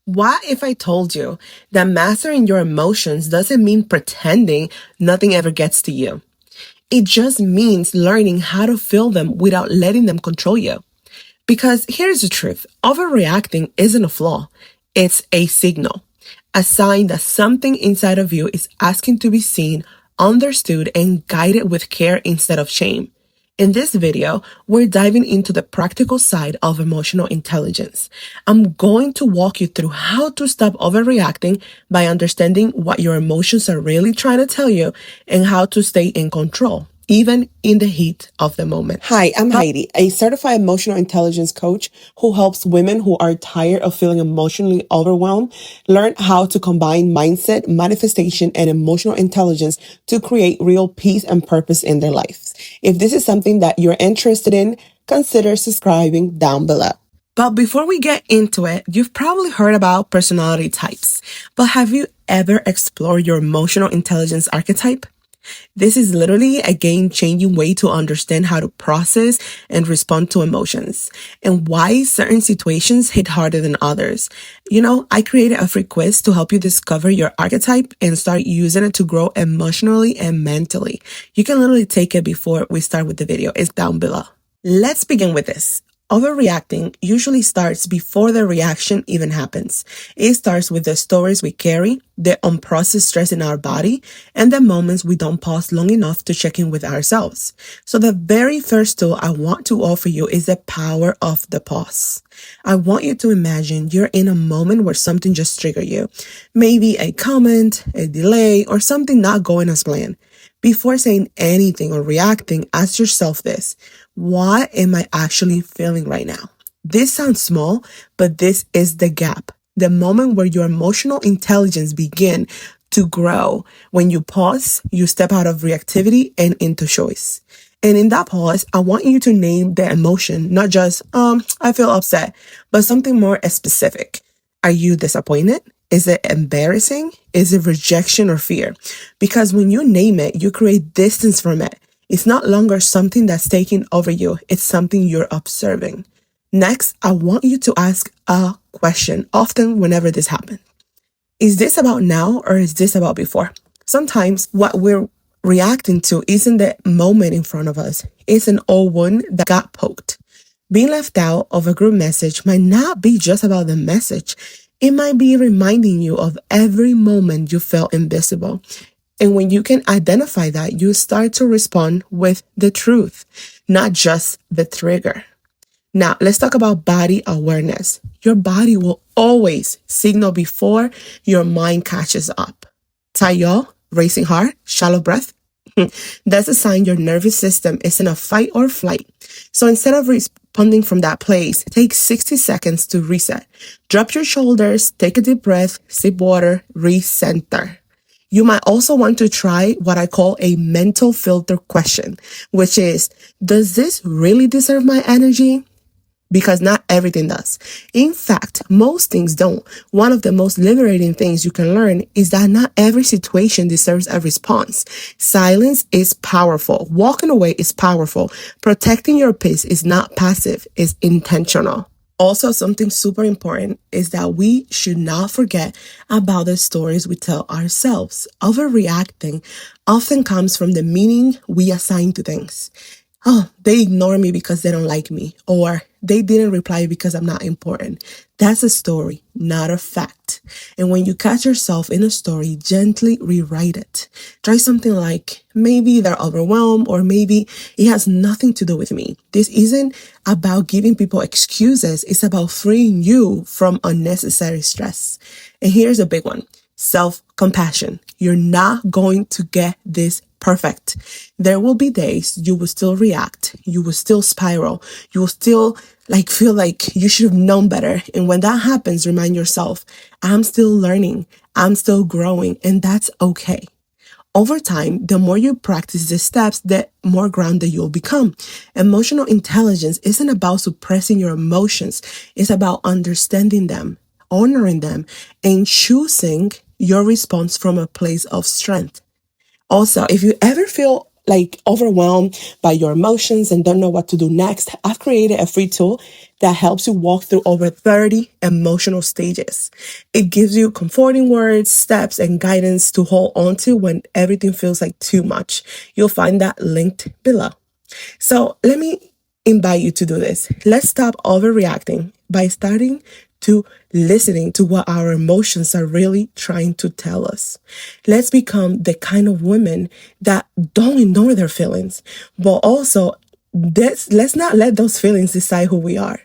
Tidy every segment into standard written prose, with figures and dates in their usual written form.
What if I told you that mastering your emotions doesn't mean pretending nothing ever gets to you? It just means learning how to feel them without letting them control you. Because here's the truth, overreacting isn't a flaw, it's a signal, a sign that something inside of you is asking to be seen, understood, and guided with care instead of shame. In this video, we're diving into the practical side of emotional intelligence. I'm going to walk you through how to stop overreacting by understanding what your emotions are really trying to tell you and how to stay in control, even in the heat of the moment. Hi, I'm Heidi, a certified emotional intelligence coach who helps women who are tired of feeling emotionally overwhelmed learn how to combine mindset, manifestation, and emotional intelligence to create real peace and purpose in their lives. If this is something that you're interested in, consider subscribing down below. But before we get into it, you've probably heard about personality types. But have you ever explored your emotional intelligence archetype? This is literally a game-changing way to understand how to process and respond to emotions and why certain situations hit harder than others. I created a free quiz to help you discover your archetype and start using it to grow emotionally and mentally. You can literally take it before we start with the video. It's down below. Let's begin with this. Overreacting usually starts before the reaction even happens. It starts with the stories we carry, the unprocessed stress in our body, and the moments we don't pause long enough to check in with ourselves. So the very first tool I want to offer you is the power of the pause. I want you to imagine you're in a moment where something just triggered you. Maybe a comment, a delay, or something not going as planned. Before saying anything or reacting, ask yourself this. What am I actually feeling right now? This sounds small, but this is the gap. The moment where your emotional intelligence begin to grow. When you pause, you step out of reactivity and into choice. And in that pause, I want you to name the emotion, not just, I feel upset, but something more specific. Are you disappointed? Is it embarrassing? Is it rejection or fear? Because when you name it, you create distance from it. It's not longer something that's taking over you. It's something you're observing. Next, I want you to ask a question, often whenever this happens. Is this about now or is this about before? Sometimes what we're reacting to isn't the moment in front of us. It's an old wound that got poked. Being left out of a group message might not be just about the message. It might be reminding you of every moment you felt invisible. And when you can identify that, you start to respond with the truth, not just the trigger. Now, let's talk about body awareness. Your body will always signal before your mind catches up. Tayo, racing heart, shallow breath. That's a sign your nervous system is in a fight or flight. So instead of responding from that place, take 60 seconds to reset. Drop your shoulders, take a deep breath, sip water, recenter. You might also want to try what I call a mental filter question, which is, does this really deserve my energy? Because not everything does. In fact, most things don't. One of the most liberating things you can learn is that not every situation deserves a response. Silence is powerful. Walking away is powerful. Protecting your peace is not passive, it's intentional. Also, something super important is that we should not forget about the stories we tell ourselves. Overreacting often comes from the meaning we assign to things. Oh, they ignore me because they don't like me, or they didn't reply because I'm not important. That's a story, not a fact. And when you catch yourself in a story, gently rewrite it. Try something like, maybe they're overwhelmed, or maybe it has nothing to do with me. This isn't about giving people excuses. It's about freeing you from unnecessary stress. And here's a big one. Self-compassion. You're not going to get this perfect. There will be days you will still react. You will still spiral. You will still feel like you should have known better. And when that happens, remind yourself, I'm still learning. I'm still growing, and that's okay. Over time, the more you practice the steps, the more grounded you'll become. Emotional intelligence isn't about suppressing your emotions. It's about understanding them, honoring them, and choosing your response from a place of strength. Also, if you ever feel like overwhelmed by your emotions and don't know what to do next, I've created a free tool that helps you walk through over 30 emotional stages. It gives you comforting words, steps, and guidance to hold on to when everything feels like too much. You'll find that linked below. So let me invite you to do this. Let's stop overreacting by starting to listening to what our emotions are really trying to tell us. Let's become the kind of women that don't ignore their feelings, but also let's not let those feelings decide who we are.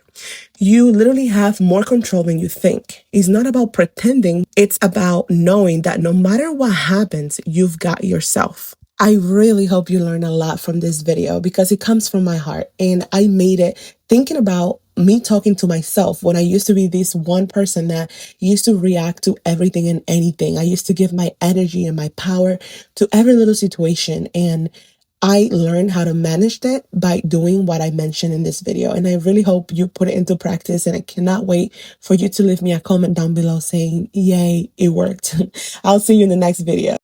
You literally have more control than you think. It's not about pretending. It's about knowing that no matter what happens, you've got yourself. I really hope you learn a lot from this video because it comes from my heart, and I made it thinking about me talking to myself when I used to be this one person that used to react to everything and anything. I used to give my energy and my power to every little situation, and I learned how to manage that by doing what I mentioned in this video. And I really hope you put it into practice. And I cannot wait for you to leave me a comment down below saying, yay, it worked. I'll see you in the next video.